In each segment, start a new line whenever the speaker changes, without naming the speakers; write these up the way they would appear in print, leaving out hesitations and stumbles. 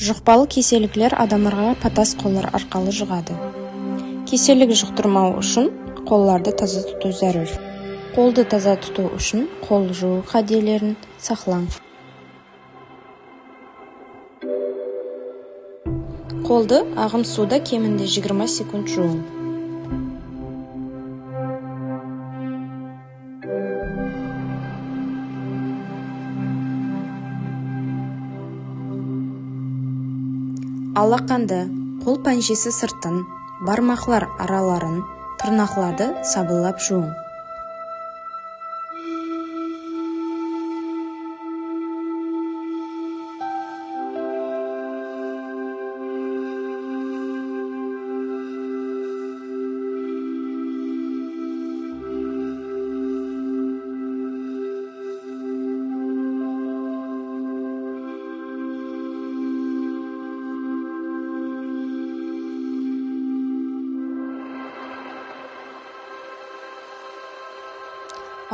Жұқпалы кеселіктер адамдарға патас қолдар арқалы жұғады. Кеселік жұқтырмау үшін қолдарды таза тұту зарар. Қолды таза тұту үшін қол жуу қағидаларын сақлаң. Қолды ағын суда кемінде 20 секунд жуың. Алақанды, қол панжесі сыртын, бармақлар араларын, тырнақларды сабылап жуың.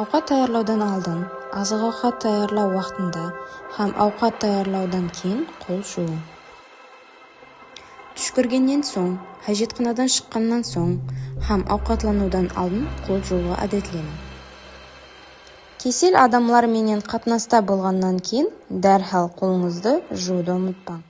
Ауқат таярлаудан алдын, азық ауқат таярлау уақытында һәм ауқат таярлаудан кейін қол жуу. Түш көргеннен соң, хажетханадан шыққаннан соң һәм ауқатланудан алдын қол жууға әдетленің. Кесел адамлар менен қатынаста болғаннан кейін дәрхал қолыңызды жууды ұмытпаң.